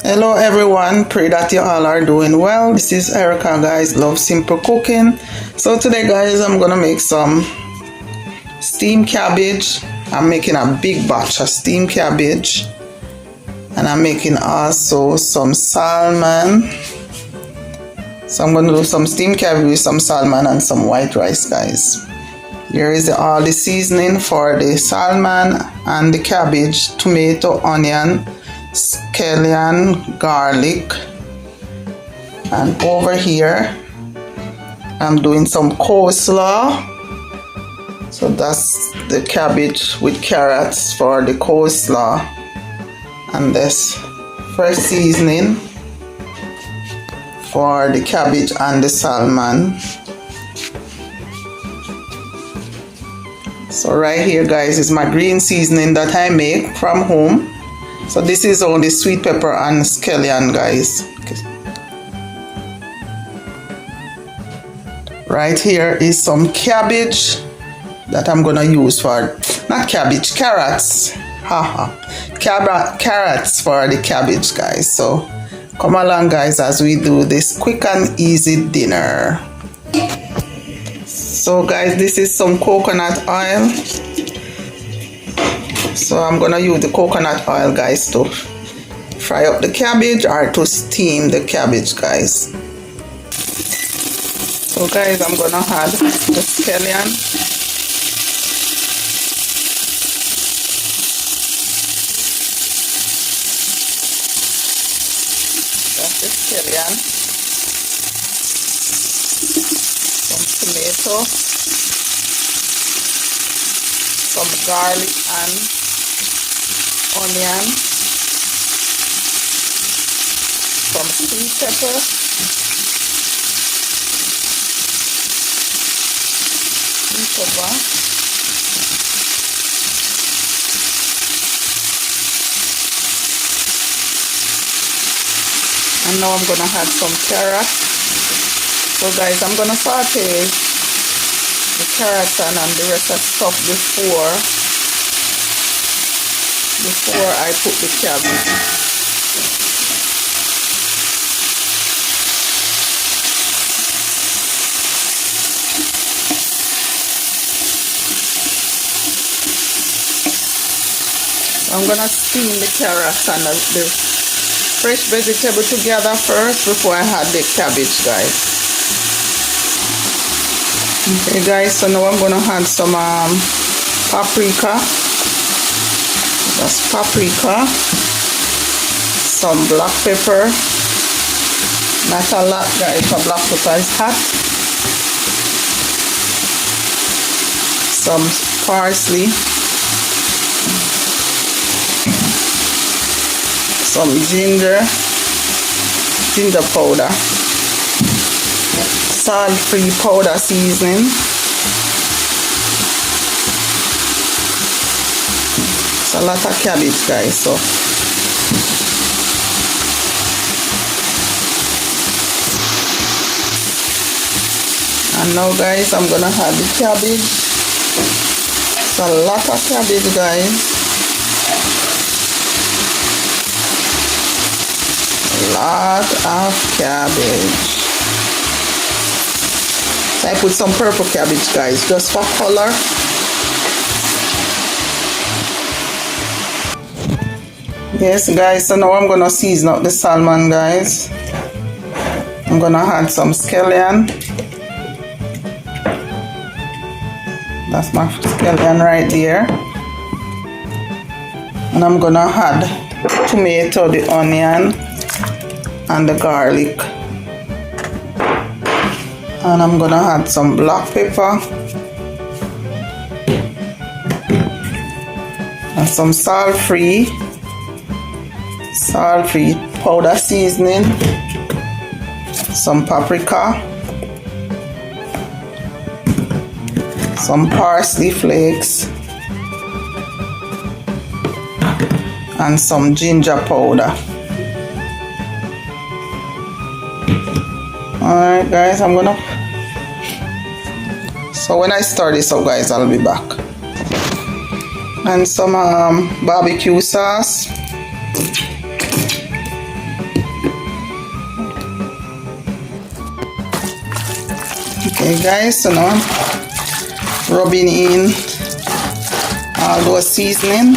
Hello everyone, pray that you all are doing well. This is Erica, guys, love simple cooking. So today guys, I'm gonna make some steamed cabbage. I'm making a big batch of steamed cabbage, and I'm making also some salmon. So I'm gonna do some steamed cabbage with some salmon and some white rice, guys. Here is all the seasoning for the salmon and the cabbage: tomato, onion, scallion, garlic, and over here I'm doing some coleslaw. So that's the cabbage with carrots for the coleslaw, and this fresh seasoning for the cabbage and the salmon. So right here guys is my green seasoning that I make from home. So this is only sweet pepper and scallion, guys. Right here is some cabbage that I'm gonna use for, not cabbage, carrots. Carrots for the cabbage, guys. So come along guys as we do this quick and easy dinner. So guys, this is some coconut oil. So I'm gonna use the coconut oil, guys, to fry up the cabbage or to steam the cabbage, guys. So guys, I'm gonna add the scallion. That's the scallion. Some tomato, some garlic and onion, some sweet pepper, and now I'm gonna add some carrots. So guys, I'm gonna saute the carrots and the rest of stuff before I put the cabbage. I'm gonna steam the carrots and the fresh vegetable together first before I add the cabbage, guys. Okay guys, so now I'm gonna add some paprika. That's paprika, some black pepper, not a lot guys, for black pepper is hot, some parsley, some ginger powder, salt-free powder seasoning. A lot of cabbage, guys. So and now guys, I'm gonna add the cabbage. It's a lot of cabbage, guys. A lot of cabbage. So I put some purple cabbage, guys, just for color. Yes guys, so now I'm gonna season up the salmon, guys. I'm gonna add some scallion. That's my scallion right there. And I'm gonna add tomato, the onion, and the garlic. And I'm gonna add some black pepper and some salt-free powder seasoning, some paprika, some parsley flakes, and some ginger powder. Alright guys, so when I start this up guys, I'll be back. And some barbecue sauce. Okay guys, so now I'm rubbing in all those seasoning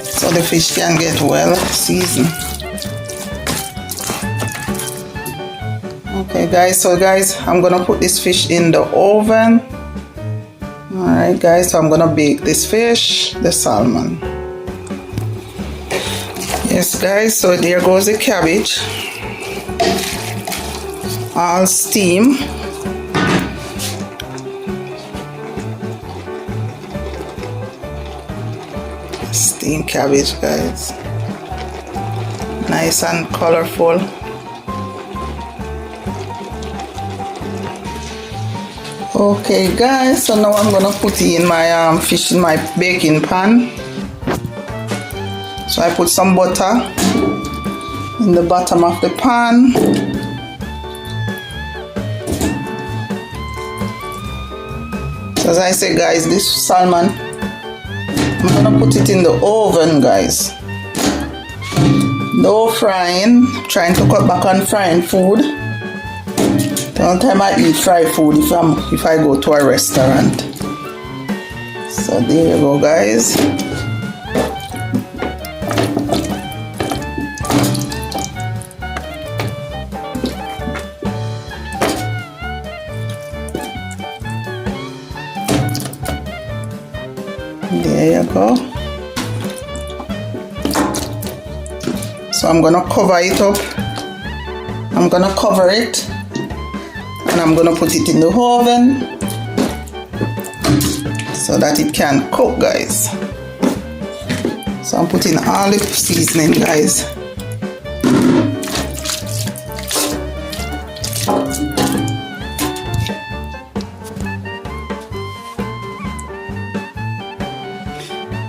so the fish can get well seasoned. Okay guys, so guys, I'm gonna put this fish in the oven. Alright guys, so I'm gonna bake this fish, the salmon. Yes guys, so there goes the cabbage, all steam. Steamed cabbage guys, nice and colorful. Okay guys, so now I'm gonna put in my fish in my baking pan. So I put some butter in the bottom of the pan. So as I say guys, this salmon, I'm gonna put it in the oven guys. No frying, I'm trying to cut back on frying food. The only time I eat fried food if I go to a restaurant. So there you go guys. There you go. So I'm gonna cover it up. I'm gonna cover it and I'm gonna put it in the oven so that it can cook guys. So I'm putting all the seasoning guys.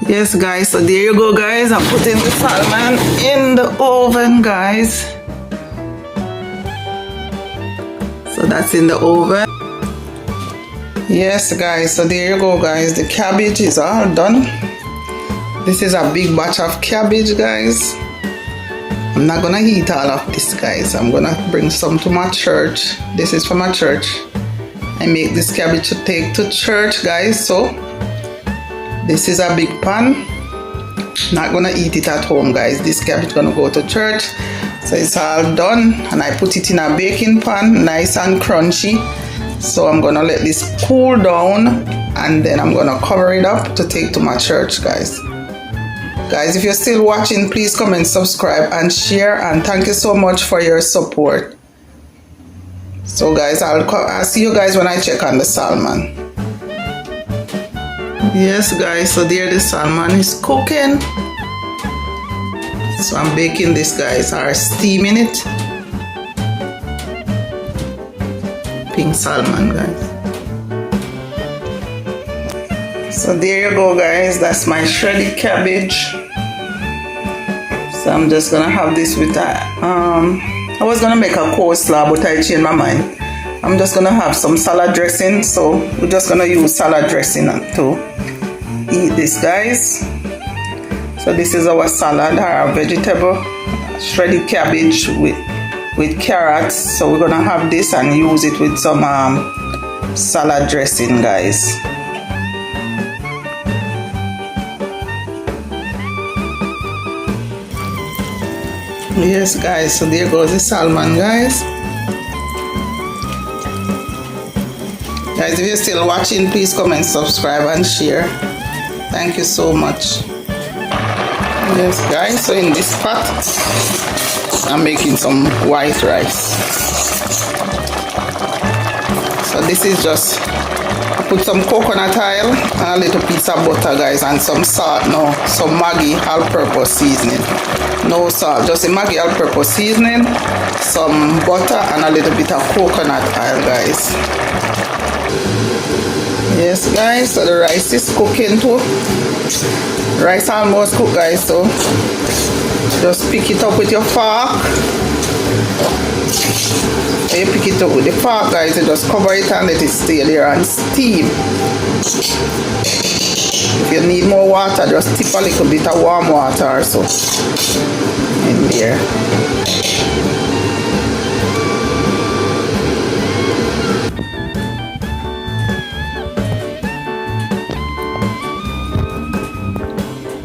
Yes guys, so there you go guys, I'm putting the salmon in the oven guys. So that's in the oven. Yes guys, so there you go guys, the cabbage is all done. This is a big batch of cabbage guys. I'm not gonna eat all of this guys, I'm gonna bring some to my church. This is for my church. I make this cabbage to take to church guys. So this is a big pan. Not gonna eat it at home guys, this cabbage gonna go to church. So it's all done and I put it in a baking pan, nice and crunchy. So I'm gonna let this cool down and then I'm gonna cover it up to take to my church guys. Guys, if you're still watching, please comment, subscribe and share, and thank you so much for your support. So guys, I'll see you guys when I check on the salmon. Yes guys, so there the salmon is cooking. So I'm baking this guys, or steaming it. Pink salmon guys. So there you go guys, that's my shredded cabbage. So I'm just gonna have this with that. I was gonna make a coleslaw but I changed my mind. I'm just gonna have some salad dressing, so we're just gonna use salad dressing to eat this guys. So this is our salad, our vegetable, shredded cabbage with carrots. So we're gonna have this and use it with some salad dressing guys. Yes guys, so there goes the salmon guys. Guys, if you're still watching, please comment, subscribe and share. Thank you so much. Yes guys, so in this pot I'm making some white rice. So this is just, I put some coconut oil and a little piece of butter guys, and some salt now, some Maggi all-purpose seasoning. No salt, just a Maggi all-purpose seasoning, some butter and a little bit of coconut oil guys. Yes guys, so the rice is cooking too. Rice almost cooked guys, so just pick it up with your fork. When you pick it up with the fork guys, you just cover it and let it stay there and steam. If you need more water, just tip a little bit of warm water or so in there.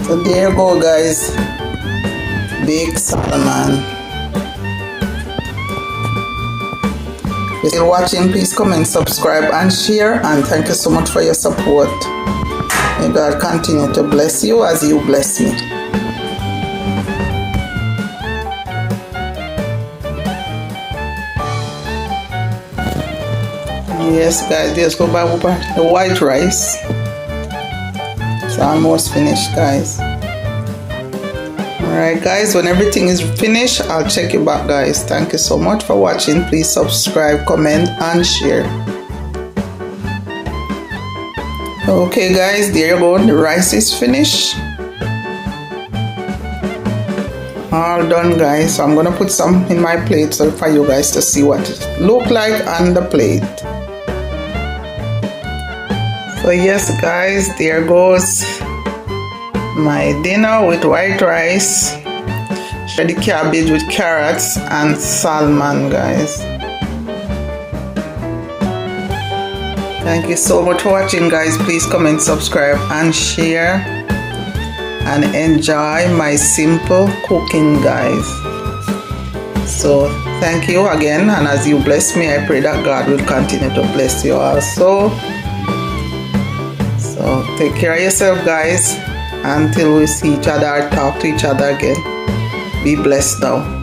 So there you go, guys. Baked salmon. If you're still watching, please comment, subscribe and share, and thank you so much for your support. May God continue to bless you as you bless me. Yes guys, let's go back over the white rice. It's almost finished, guys. Alright guys, when everything is finished, I'll check you back, guys. Thank you so much for watching. Please subscribe, comment and share. Okay guys, there you go. The rice is finished. All done, guys. So I'm gonna put some in my plate so for you guys to see what it look like on the plate. So yes guys, there goes my dinner with white rice, shredded cabbage with carrots and salmon, guys. Thank you so much for watching, guys. Please comment, subscribe and share, and enjoy my simple cooking, guys. So thank you again, and as you bless me, I pray that God will continue to bless you also. So take care of yourself, guys, until we see each other or talk to each other again. Be blessed now.